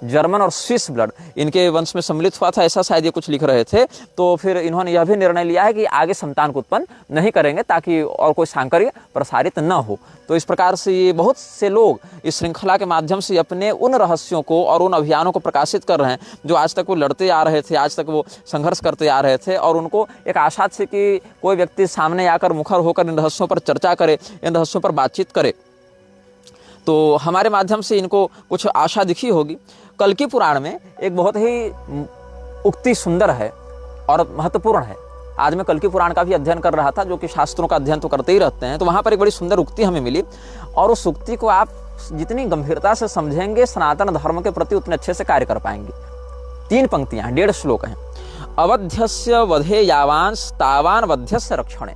जर्मन और स्विस ब्लड इनके वंश में सम्मिलित हुआ था, ऐसा शायद ये कुछ लिख रहे थे। तो फिर इन्होंने यह भी निर्णय लिया है कि आगे संतान को उत्पन्न नहीं करेंगे ताकि और कोई सांकर्य प्रसारित न हो। तो इस प्रकार से ये बहुत से लोग इस श्रृंखला के माध्यम से अपने उन रहस्यों को और उन अभियानों को प्रकाशित कर रहे हैं जो आज तक वो लड़ते आ रहे थे, आज तक वो संघर्ष करते आ रहे थे। और उनको एक आशा थी कि कोई व्यक्ति सामने आकर मुखर होकर इन रहस्यों पर चर्चा करे, इन रहस्यों पर बातचीत करे। तो हमारे माध्यम से इनको कुछ आशा दिखी होगी। कल्कि पुराण में एक बहुत ही उक्ति सुंदर है और महत्वपूर्ण है। आज मैं कल्कि पुराण का भी अध्ययन कर रहा था, जो कि शास्त्रों का अध्ययन तो करते ही रहते हैं। तो वहाँ पर एक बड़ी सुंदर उक्ति हमें मिली और उस उक्ति को आप जितनी गंभीरता से समझेंगे सनातन धर्म के प्रति उतने अच्छे से कार्य कर पाएंगे। 3 पंक्तियाँ, 1.5 श्लोक हैं। अवध्यस्य वधे यावांस तावान वध्यस्य रक्षणे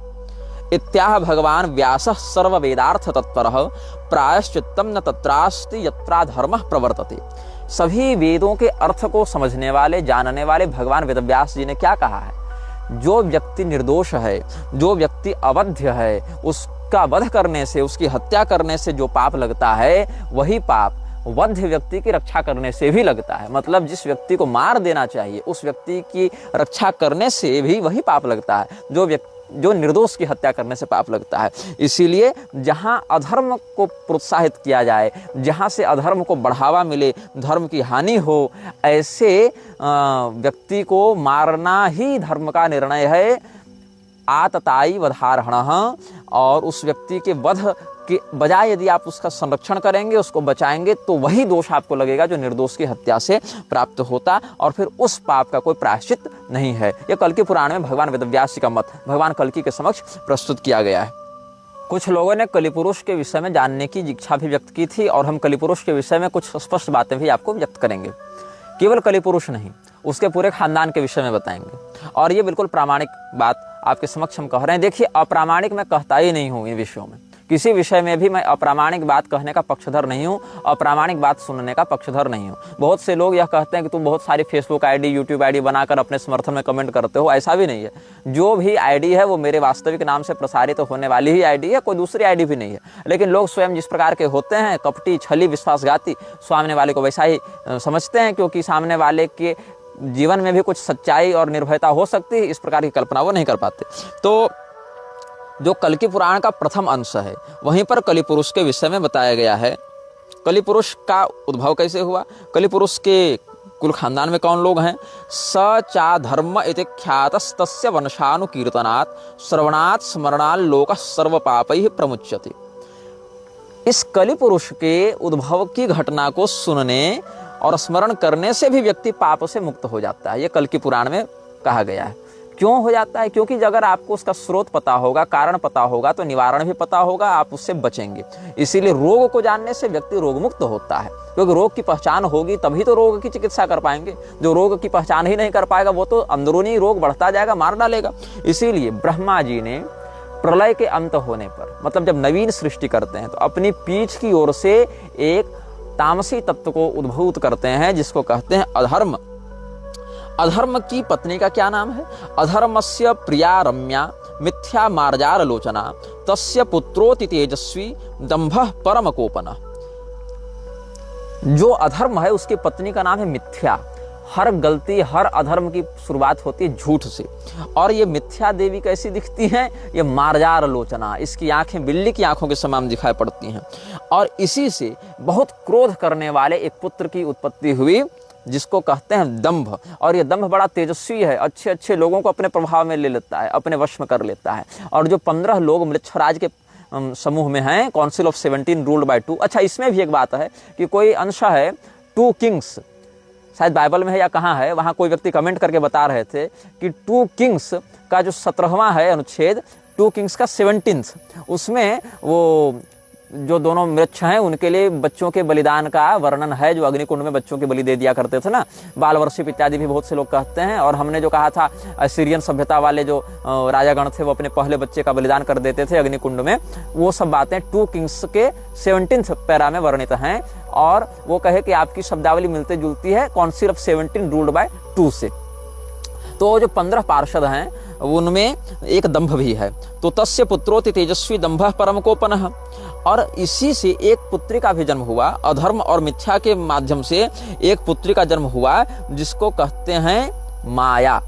इत्याह भगवान व्यासः सर्व वेदार्थ तत्परः प्रायश्चित्तम न तत्रास्ति यत्रा धर्मः प्रवर्तते। सभी वेदों के अर्थ को समझने वाले, जानने वाले भगवान वेदव्यास जी ने क्या कहा है? जो व्यक्ति निर्दोष है, जो व्यक्ति अवध्य है, उसका वध करने से, उसकी हत्या करने से जो पाप लगता है वही पाप वध्य व्यक्ति की रक्षा करने से भी लगता है। मतलब जिस व्यक्ति को मार देना चाहिए उस व्यक्ति की रक्षा करने से भी वही पाप लगता है जो निर्दोष की हत्या करने से पाप लगता है। इसीलिए जहाँ अधर्म को प्रोत्साहित किया जाए, जहाँ से अधर्म को बढ़ावा मिले, धर्म की हानि हो, ऐसे व्यक्ति को मारना ही धर्म का निर्णय है। आतताई वधारणः, और उस व्यक्ति के वध के बजाय यदि आप उसका संरक्षण करेंगे, उसको बचाएंगे, तो वही दोष आपको लगेगा जो निर्दोष की हत्या से प्राप्त होता, और फिर उस पाप का कोई प्रायश्चित नहीं है। यह कल्कि पुराण में भगवान वेदव्यास जी का मत भगवान कल्कि के समक्ष प्रस्तुत किया गया है। कुछ लोगों ने कलिपुरुष के विषय में जानने की इच्छा भी व्यक्त की थी और हम कलिपुरुष के विषय में कुछ स्पष्ट बातें भी आपको व्यक्त करेंगे। केवल कलिपुरुष नहीं, उसके पूरे खानदान के विषय में बताएंगे। और ये बिल्कुल प्रामाणिक बात आपके समक्ष हम कह रहे हैं। देखिए, अप्रामाणिक मैं कहता ही नहीं हूँ इन विषयों में, किसी विषय में भी मैं अप्रामाणिक बात कहने का पक्षधर नहीं हूँ, अप्रामाणिक बात सुनने का पक्षधर नहीं हूँ। बहुत से लोग यह कहते हैं कि तुम बहुत सारी फेसबुक आईडी, यूट्यूब आईडी बनाकर अपने समर्थन में कमेंट करते हो। ऐसा भी नहीं है। जो भी आईडी है वो मेरे वास्तविक नाम से प्रसारित होने वाली ही आईडी है, कोई दूसरी आईडी भी नहीं है। लेकिन लोग स्वयं जिस प्रकार के होते हैं, कपटी, छली, विश्वासघाती, सामने वाले को वैसा ही समझते हैं, क्योंकि सामने वाले के जीवन में भी कुछ सच्चाई और निर्भयता हो सकती है, इस प्रकार की कल्पना वो नहीं कर पाते। तो जो कल्कि पुराण का प्रथम अंश है, वहीं पर कलिपुरुष के विषय में बताया गया है। कलिपुरुष का उद्भव कैसे हुआ, कलिपुरुष के कुल खानदान में कौन लोग हैं? स चा धर्म इति ख्यातस्तस्य वंशानुकीर्तनात् श्रवणात् स्मरणात् लोकः सर्व पापैः प्रमुच्यते। इस कलिपुरुष के उद्भव की घटना को सुनने और स्मरण करने से भी व्यक्ति पाप से मुक्त हो जाता है। ये कल्कि पुराण में कहा गया है। क्यों हो जाता है? क्योंकि अगर आपको उसका स्रोत पता होगा, कारण पता होगा, तो निवारण भी पता होगा, आप उससे बचेंगे। इसीलिए रोग को जानने से व्यक्ति रोग मुक्त होता है। क्योंकि रोग की पहचान होगी तभी तो रोग की चिकित्सा कर पाएंगे। जो रोग की पहचान ही नहीं कर पाएगा वो तो अंदरूनी रोग बढ़ता जाएगा, मार डालेगा। इसीलिए ब्रह्मा जी ने प्रलय के अंत होने पर, मतलब जब नवीन सृष्टि करते हैं, तो अपनी पीठ की ओर से एक तामसी तत्व को उद्भूत करते हैं, जिसको कहते हैं अधर्म। अधर्म की पत्नी का क्या नाम है? अधर्मस्य प्रिया रम्या मिथ्या मार्जार लोचना तस्य पुत्रोति तेजस्वी दंभः परम कोपना। जो अधर्म है उसकी पत्नी का नाम है मिथ्या। हर गलती, हर अधर्म की शुरुआत होती है झूठ से। और ये मिथ्या देवी कैसी दिखती हैं? ये मार्जार लोचना, इसकी आंखें बिल्ली की आंखों के समान दिखाई पड़ती हैं। और इसी से बहुत क्रोध करने वाले एक पुत्र की उत्पत्ति हुई, जिसको कहते हैं दंभ। और ये दंभ बड़ा तेजस्वी है, अच्छे अच्छे लोगों को अपने प्रभाव में ले लेता है, अपने वश में कर लेता है। और जो 15 लोग मृच्छराज के समूह में हैं, काउंसिल ऑफ 17 रूल्ड बाय 2। अच्छा, इसमें भी एक बात है कि कोई अंश है 2 किंग्स, शायद बाइबल में है या कहाँ है, वहाँ कोई व्यक्ति कमेंट करके बता रहे थे कि 2 किंग्स का जो 17वां है अनुच्छेद, 2 किंग्स का 17th, उसमें वो जो दोनों मृक्ष हैं उनके लिए बच्चों के बलिदान का वर्णन है, जो अग्निकुंड में बच्चों के बलि दे दिया करते थे ना, बाल वर्षिप इत्यादि भी बहुत से लोग कहते हैं। और हमने जो कहा था सीरियन सभ्यता वाले जो राजागण थे वो अपने पहले बच्चे का बलिदान कर देते थे अग्निकुंड में, वो सब बातें 2 किंग्स के 17th पैरा में वर्णित हैं। और वो कहे कि आपकी शब्दावली मिलती जुलती है काउंसिल ऑफ 17 रूल्ड बाय 2 से। तो जो 15 पार्षद हैं उनमें एक दंभ भी है। तो तस्य पुत्रोति तेजस्वी दंभः परम कोपनः। और इसी से एक पुत्री का भी जन्म हुआ, अधर्म और मिथ्या के माध्यम से एक पुत्री का जन्म हुआ, जिसको कहते हैं माया।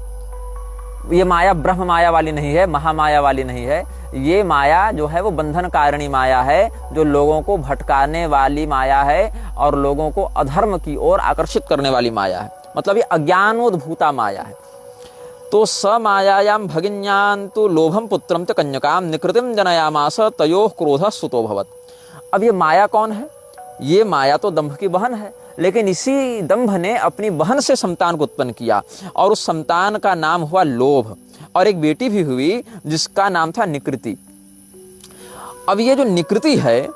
ये माया ब्रह्म माया वाली नहीं है, महामाया वाली नहीं है। ये माया जो है वो बंधन कारिणी माया है, जो लोगों को भटकाने वाली माया है और लोगों को अधर्म की ओर आकर्षित करने वाली माया है। मतलब ये अज्ञानोद्भूता माया है। तो स मायायां भगिन्यां तु लोभम पुत्रम च कन्यकाम निकृतिम जनयामास तयोः क्रोधः सुतो भवत्। अब ये माया कौन है? ये माया तो दंभ की बहन है, लेकिन इसी दंभ ने अपनी बहन से संतान को उत्पन्न किया और उस संतान का नाम हुआ लोभ। और एक बेटी भी हुई जिसका नाम था निकृति। अब ये जो निकृति है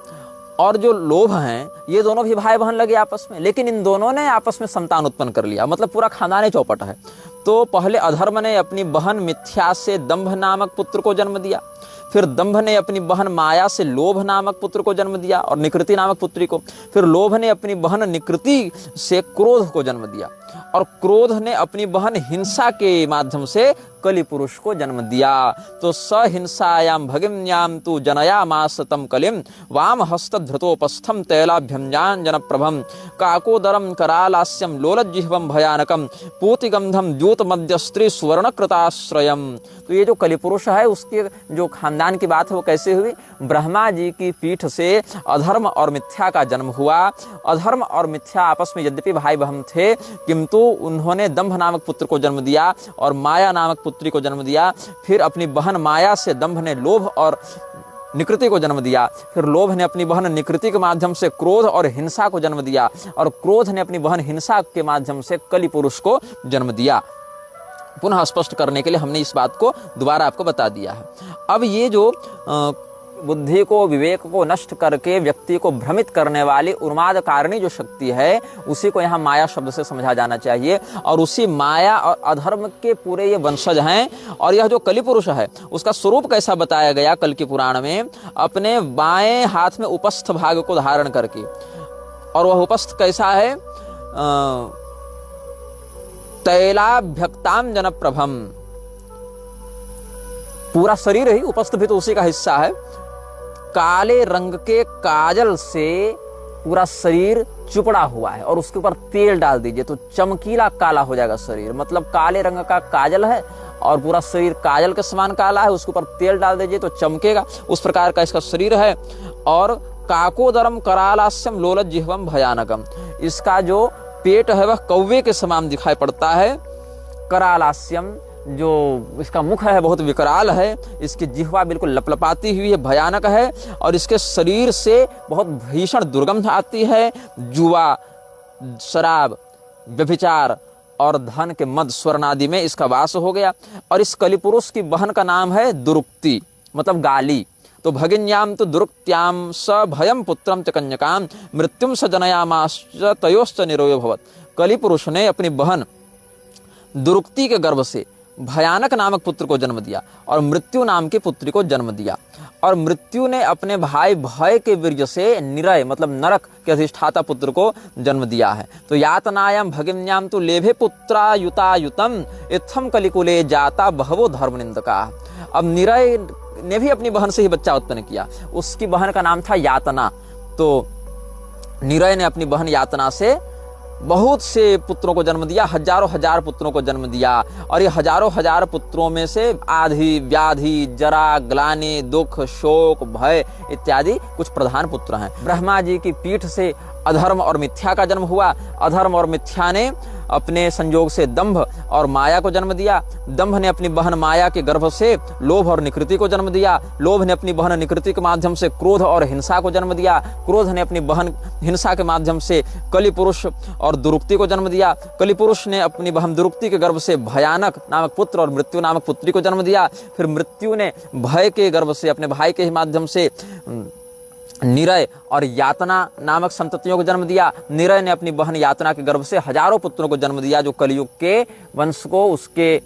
और जो लोभ हैं, ये दोनों भी भाई बहन लगे आपस में, लेकिन इन दोनों ने आपस में संतान उत्पन्न कर लिया, मतलब पूरा खानदानी चौपट है। तो पहले अधर्म ने अपनी बहन मिथ्या से दंभ नामक पुत्र को जन्म दिया, फिर दंभ ने अपनी बहन माया से लोभ नामक पुत्र को जन्म दिया और निकृति नामक पुत्री को, फिर लोभ ने अपनी बहन निकृति से क्रोध को जन्म दिया और क्रोध ने अपनी बहन हिंसा के माध्यम से कलि पुरुष को जन्म दिया। तो सहिंसायां भगिन्यां तु जनयामास तम कलिम वाम हस्त धृतोपस्थम तैलाभ्यंजान जन प्रभम काकोदरम करालास्यम लोलज्जिह्वम भयानकम पूतिगंधम द्यूत मध्य स्त्री सुवर्णकृताश्रयम। तो ये जो कलि पुरुष है उसके जो खानदान की बात है वो कैसे हुई? ब्रह्मा जी की पीठ से अधर्म और मिथ्या का जन्म हुआ। अधर्म और मिथ्या आपस में यद्यपि भाई बहन थे, किंतु उन्होंने दंभ नामक पुत्र को जन्म दिया और माया नामक पुत्री को जन्म दिया। फिर अपनी बहन माया से दंभ ने लोभ और निकृति को जन्म दिया, फिर लोभ ने अपनी बहन निकृति के माध्यम से क्रोध और हिंसा को जन्म दिया और क्रोध ने अपनी बहन हिंसा के माध्यम से कलि पुरुष को जन्म दिया। पुनः स्पष्ट करने के लिए हमने इस बात को दोबारा आपको बता दिया है। अब ये जो बुद्धि को, विवेक को नष्ट करके व्यक्ति को भ्रमित करने वाली उन्माद कारिणी जो शक्ति है, उसी को यहाँ माया शब्द से समझा जाना चाहिए। और उसी माया और अधर्म के पूरे ये वंशज हैं। और यह जो कलि पुरुष है उसका स्वरूप कैसा बताया गया कल के पुराण में? अपने बाएं हाथ में उपस्थ भाग को धारण करके। और वह उपस्थ कैसा है? तैलाभ्यक्ताम जन प्रभम। पूरा शरीर ही, उपस्थ भी तो उसी का हिस्सा है। काले रंग के काजल से पूरा शरीर चुपड़ा हुआ है और उसके ऊपर तेल डाल दीजिए तो चमकीला काला हो जाएगा शरीर। मतलब काले रंग का काजल है और पूरा शरीर काजल के समान काला है, उसके ऊपर तेल डाल दीजिए तो चमकेगा, उस प्रकार का इसका शरीर है। और काकोदरम करालास्यम लोलज्जिह्वम भयानकम। इसका जो पेट है वह कौवे के समान दिखाई पड़ता है। करालास्यम, जो इसका मुख है बहुत विकराल है, इसकी जिह्वा बिल्कुल लपलपाती हुई है, भयानक है। और इसके शरीर से बहुत भीषण दुर्गंध आती है। जुआ, शराब, व्यभिचार और धन के मद स्वर्ण आदि में इसका वास हो गया। और इस कलिपुरुष की बहन का नाम है दुरुक्ति, मतलब गाली। तो भगिन्याम तो दुरुक्त्याम स भयम पुत्रम च कन्यकाम मृत्युम स जनयामाश्च तयोश्च निरोयो भवत्। कलि पुरुष ने अपनी बहन दुरुक्ति के गर्भ से भयानक नामक पुत्र को जन्म दिया और मृत्यु नाम की पुत्री को जन्म दिया। और मृत्यु ने अपने भाई भय के वीर्य से निरय मतलब नरक के अधिष्ठाता पुत्र को जन्म दिया है। तो यातनायाम भगिन्याम तो लेभे पुत्रा युतायुतम इत्थम कलिकुले जाता बहवो धर्म निंदका। अब निरय ने भी अपनी बहन से ही बच्चा उत्पन्न किया, उसकी बहन का नाम था यातना। तो निरय ने अपनी बहन यातना से बहुत से पुत्रों को जन्म दिया, हजारों हजार पुत्रों को जन्म दिया। और ये हजारों हजार पुत्रों में से आधि व्याधि जरा ग्लानि दुख शोक भय इत्यादि कुछ प्रधान पुत्र हैं। ब्रह्मा जी की पीठ से अधर्म और मिथ्या का जन्म हुआ। अधर्म और मिथ्या ने अपने संयोग से दंभ और माया को जन्म दिया। दंभ ने अपनी बहन माया के गर्भ से लोभ और निकृति को जन्म दिया। लोभ ने अपनी बहन निकृति के माध्यम से क्रोध और हिंसा को जन्म दिया। क्रोध ने अपनी बहन हिंसा के माध्यम से कलि पुरुष और दुरुक्ति को जन्म दिया। कलि पुरुष ने अपनी बहन दुरुक्ति के गर्भ से भयानक नामक पुत्र और मृत्यु नामक पुत्री को जन्म दिया। फिर मृत्यु ने भय के गर्भ से अपने भाई के ही माध्यम से निरय और यातना नामक संततियों को जन्म दिया। निरय ने अपनी बहन यातना के गर्भ से हजारों पुत्रों को जन्म दिया, जो कलयुग के वंश को उसके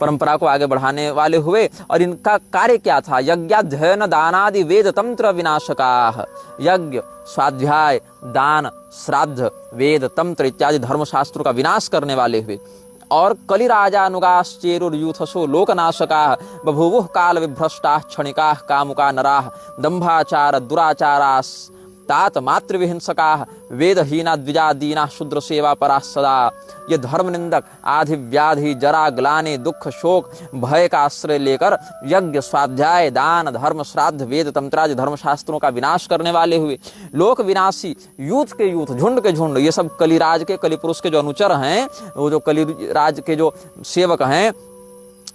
परंपरा को आगे बढ़ाने वाले हुए। और इनका कार्य क्या था? यज्ञाध्ययन दानादि वेद तंत्र विनाशकाः। यज्ञ स्वाध्याय दान श्राद्ध वेद तंत्र इत्यादि धर्मशास्त्रों का विनाश करने वाले हुए। और कलिराजानुगाश्चेरुर्यूथसो लोकनाशकाः बभूवुः काल विभ्रष्टाः क्षणिकाः कामुका नराः दंभाचार दुराचारास्तात मातृविहिंसकाः वेदहीना द्विजादीना शूद्र सेवा पराः सदा। ये धर्म निंदक आधि व्याधि जरा ग्लानि दुख शोक भय का आश्रय लेकर यज्ञ स्वाध्याय दान धर्म श्राद्ध वेद तंत्रादि धर्मशास्त्रों का विनाश करने वाले हुए। लोक विनाशी यूथ के यूथ झुंड के झुंड ये सब कलिराज के कलिपुरुष के जो अनुचर हैं, वो जो कलिराज के जो सेवक हैं,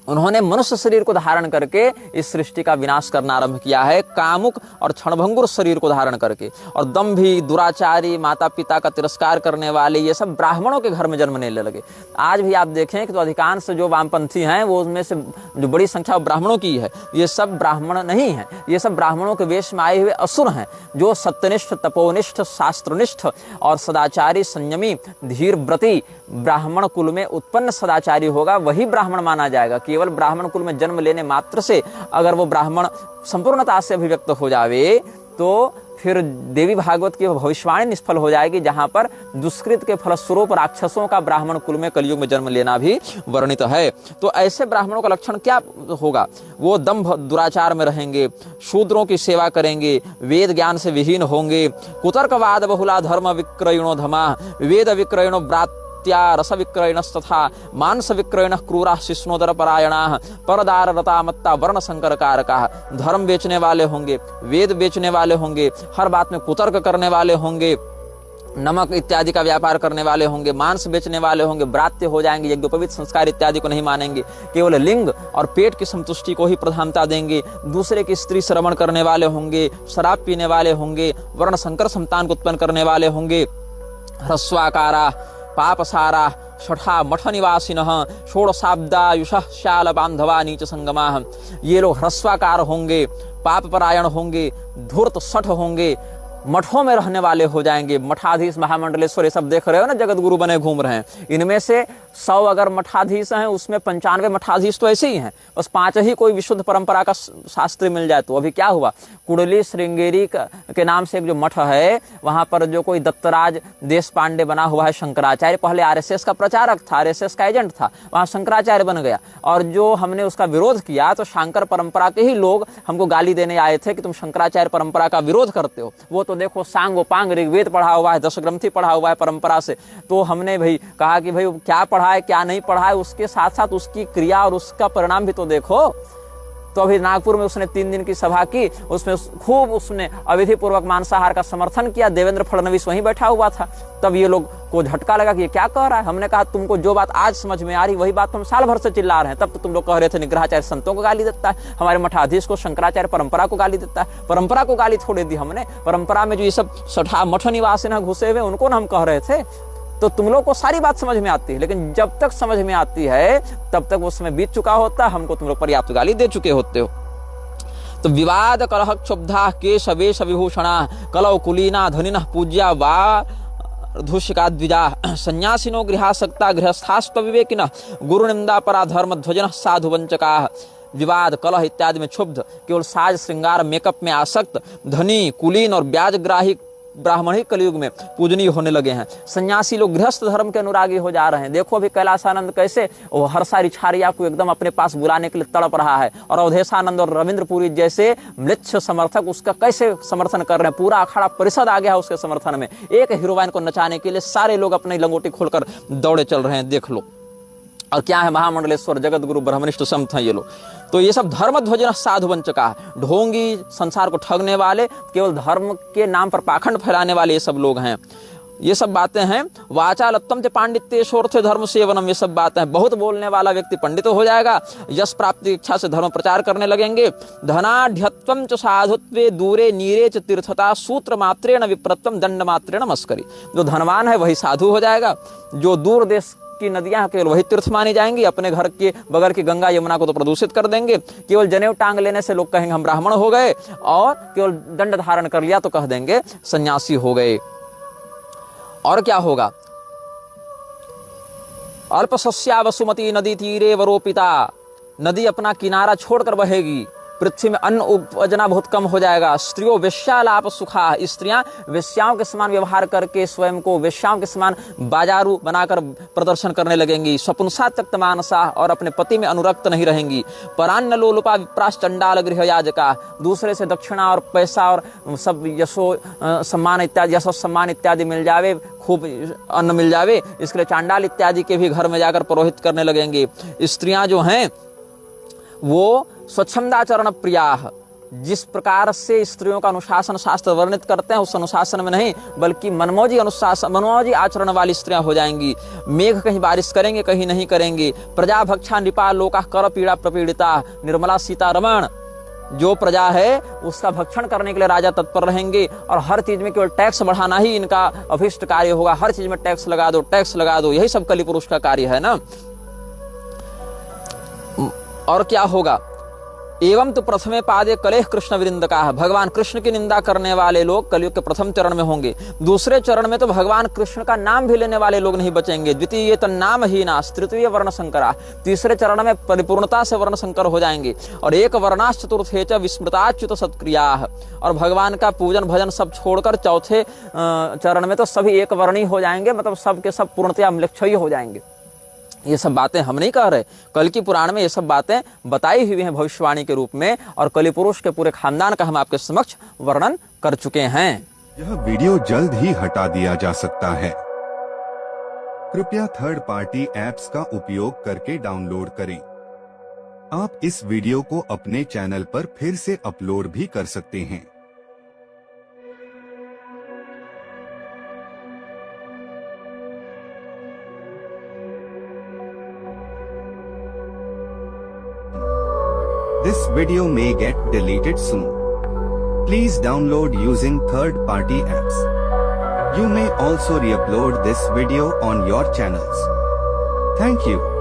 उन्होंने मनुष्य शरीर को धारण करके इस सृष्टि का विनाश करना आरंभ किया है, कामुक और क्षणभंगुर शरीर को धारण करके। और दंभी दुराचारी माता पिता का तिरस्कार करने वाले ये सब ब्राह्मणों के घर में जन्म लेने लगे। आज भी आप देखें कि तो अधिकांश जो वामपंथी हैं वो उसमें से जो बड़ी संख्या ब्राह्मणों की है। ये सब ब्राह्मण नहीं है, ये सब ब्राह्मणों के वेश में आए हुए असुर हैं, जो सत्यनिष्ठ तपोनिष्ठ शास्त्रनिष्ठ और सदाचारी संयमी धीर व्रती ब्राह्मण कुल में उत्पन्न सदाचारी होगा वही ब्राह्मण माना जाएगा। केवल ब्राह्मण कुल में जन्म लेने मात्र से अगर वो ब्राह्मण संपूर्णता से अभिव्यक्त हो जावे तो फिर देवी भागवत की भविष्यवाणी निष्फल हो जाएगी, जहां पर दुष्कृत के फलस्वरूप राक्षसों का ब्राह्मण कुल में कलयुग में जन्म लेना भी वर्णित है। तो ऐसे ब्राह्मणों का लक्षण क्या होगा? वो दंभ दुराचार में रहेंगे, शूद्रों की सेवा करेंगे, वेद ज्ञान से विहीन होंगे, कुतर्कवाद बहुला धर्म विक्रयणो धमा वेद विक्रयणो ब्रात रस विक्रयणस्तथा मांस विक्रयण क्रूरा शिष्णोदर परायणाः परदार रता मत्ता वर्ण संकर कारकाः। धर्म बेचने वाले होंगे, वेद बेचने वाले होंगे, हर बात में कुतर्क करने वाले होंगे, नमक इत्यादि का व्यापार करने वाले होंगे, मांस बेचने वाले होंगे, ब्रात्य हो जाएंगे, यज्ञोपवीत संस्कार इत्यादि को नहीं मानेंगे, केवल लिंग और पेट की संतुष्टि को ही प्रधानता देंगे, दूसरे की स्त्री श्रवण करने वाले होंगे, शराब पीने वाले होंगे, वर्ण संकर संतान को उत्पन्न करने वाले होंगे, ह्रस्वाकारा पापसारा षठा मठ निवासिनः षोडशाब्दायुषः शाल बांधवा नीच संगमाः। ये लोग ह्रस्वाकार होंगे, पाप परायण होंगे, धूर्त शठ होंगे, मठों में रहने वाले हो जाएंगे। मठाधीश महामंडलेश्वर ये सब देख रहे हो ना, जगत गुरु बने घूम रहे हैं। इनमें से 100 अगर मठाधीश हैं, उसमें 95 मठाधीश तो ऐसे ही हैं, बस 5 ही कोई विशुद्ध परंपरा का शास्त्री मिल जाए। तो अभी क्या हुआ, कुंडली श्रृंगेरी के नाम से एक जो मठ है, वहां पर जो कोई दत्तराज देश पांडे बना हुआ है शंकराचार्य, पहले आरएसएस का प्रचारक था, आरएसएस का एजेंट था, वहां शंकराचार्य बन गया। और जो हमने उसका विरोध किया तो शंकर परंपरा के ही लोग हमको गाली देने आए थे कि तुम शंकराचार्य परंपरा का विरोध करते हो। वो तो देखो सांगोपांग ऋग्वेद पढ़ा हुआ है, 10 ग्रंथि पढ़ा हुआ है परंपरा से। तो हमने भाई कहा कि भाई क्या पढ़ा है क्या नहीं पढ़ा है, उसके साथ साथ उसकी क्रिया और उसका परिणाम भी तो देखो। तो अभी नागपुर में उसने 3 दिन की सभा की, उसमें खूब उसने अविधि पूर्वक मांसाहार का समर्थन किया। देवेंद्र फडणवीस वहीं बैठा हुआ था। तब ये लोग को झटका लगा कि ये क्या कह रहा है। हमने कहा तुमको जो बात आज समझ में आ रही वही बात हम साल भर से चिल्ला रहे हैं। तब तो तुम लोग कह रहे थे निग्रहाचार्य संतों को गाली देता है, हमारे मठाधीश को शंकराचार्य परंपरा को गाली देता है। परंपरा को गाली थोड़ी दी हमने, परंपरा में जो ये सब सठा मठ निवासी न घुसे हुए उनको ना हम कह रहे थे। तो तुम लोग को सारी बात समझ में आती है, लेकिन जब तक समझ में आती है तब तक वो समय बीत चुका होता है, हमको तुम लोग पर्याप्त गाली दे चुके होते हो। तो विवाद कलह क्षुब्धा केश वेश विभूषणा कलौ कुलीना धनिनः पूज्या वा धूषिका द्विजा संन्यासिनो गृहासक्ता गृहस्थास्त्व विवेकिनः गुरु निंदा परा धर्म ध्वजनः साधु वंचका। विवाद कलह इत्यादि में क्षुब्ध, केवल साज श्रृंगार मेकअप में आसक्त, धनी कुलीन और ब्याजग्राही ब्राह्मण ही कलयुग में पूजनीय होने लगे हैं। सन्यासी लोग गृहस्थ धर्म के अनुरागी हो जा रहे हैं। देखो अभी कैलासानंद कैसे वो हर्षा छारिया को एकदम अपने पास बुलाने के लिए तड़प रहा है, और अवधेशानंद और रविंद्रपुरी जैसे म्लेच्छ समर्थक उसका कैसे समर्थन कर रहे हैं। पूरा अखाड़ा परिषद आ गया है उसके समर्थन में। एक हीरोइन को नचाने के लिए सारे लोग अपनी लंगोटी खोलकर दौड़े चल रहे हैं, देख लो। और क्या है, महामंडलेश्वर जगत गुरु ब्रह्मनिष्ठ संत हैं ये लोग। तो ये सब धर्म ध्वजन साधु वंचका, ढोंगी, संसार को ठगने वाले, केवल धर्म के नाम पर पाखंड फैलाने वाले ये सब लोग हैं। ये सब बातें हैं। वाचालत्तम च पांडित्य शोर्थ धर्म सेवनम, ये सब बातें हैं। बहुत बोलने वाला व्यक्ति पंडित हो जाएगा, यश प्राप्ति की इच्छा से धर्म प्रचार करने लगेंगे। धनाढ्यत्वम च साधुत्वे दूरे नीरे च तीर्थता सूत्र मात्रेण विप्रत्वम दंड मात्रेण मस्करी। जो धनवान है वही साधु हो जाएगा, जो दूर देश की नदियां केवल वही तीर्थ मानी जाएंगी। अपने घर के बगल की गंगा यमुना को तो प्रदूषित कर देंगे। केवल जनेऊ टांग लेने से लोग कहेंगे हम ब्राह्मण हो गए, और केवल दंड धारण कर लिया तो कह देंगे सन्यासी हो गए। और क्या होगा, अल्पसस्या वसुमती नदी तीरे वरोपिता, नदी अपना किनारा छोड़कर बहेगी, पृथ्वी में अन्न उपजना बहुत कम हो जाएगा। स्त्रियों वेश्यालाप सुखा, स्त्रियां वेश्याओं के समान व्यवहार करके स्वयं को वेश्याओं के समान बाजारू बनाकर प्रदर्शन करने लगेंगी। स्वपुंसा त्यक्त मानसा, और अपने पति में अनुरक्त नहीं रहेंगी। परान्न लोलुपा विप्राश चंडाल गृह याजका, दूसरे से दक्षिणा और पैसा और सब यशो सम्मान इत्यादि, यशो सम्मान इत्यादि मिल जावे, खूब अन्न मिल जावे, इसके लिए चांडाल इत्यादि के भी घर में जाकर पुरोहित करने लगेंगे। स्त्रियां जो हैं वो स्वच्छंदाचरण प्रिया, जिस प्रकार से स्त्रियों का अनुशासन शास्त्र वर्णित करते हैं उस अनुशासन में नहीं, बल्कि मनमौजी अनुशासन मनमौजी आचरण वाली स्त्रियां हो जाएंगी। मेघ कहीं बारिश करेंगे कहीं नहीं करेंगे। प्रजा भक्षा नृपा लोका कर पीड़ा प्रपीड़िता, निर्मला सीतारमण, जो प्रजा है उसका भक्षण करने के लिए राजा तत्पर रहेंगे, और हर चीज में केवल टैक्स बढ़ाना ही इनका अभिष्ट कार्य होगा। हर चीज में टैक्स लगा दो, टैक्स लगा दो, यही सब कलि पुरुष का कार्य है ना। और क्या होगा, एवं तो प्रथमे पादे कलेह कृष्ण वृंद का, भगवान कृष्ण की निंदा करने वाले लोग कलयुग के प्रथम चरण में होंगे। दूसरे चरण में तो भगवान कृष्ण का नाम भी लेने वाले लोग नहीं बचेंगे। द्वितीय तो नाम ही नाश, तृतीय वर्ण संकरा, तीसरे चरण में परिपूर्णता से वर्ण संकर हो जाएंगे। और एक वर्णाश चतुर्थे च विस्मृताच्युत सत्क्रिया, और भगवान का पूजन भजन सब छोड़कर चौथे चरण में तो सभी एक वर्णी हो जाएंगे, मतलब सबके सब पूर्णतया म्लेच्छयी हो जाएंगे। ये सब बातें हम नहीं कह रहे, कल की पुराण में ये सब बातें बताई हुई हैं भविष्यवाणी के रूप में, और कलि पुरुष के पूरे खानदान का हम आपके समक्ष वर्णन कर चुके हैं। यह वीडियो जल्द ही हटा दिया जा सकता है। कृपया थर्ड पार्टी ऐप्स का उपयोग करके डाउनलोड करें। आप इस वीडियो को अपने चैनल पर फिर से अपलोड भी कर सकते हैं। This video may get deleted soon. Please download using third-party apps. You may also re-upload this video on your channels. Thank you.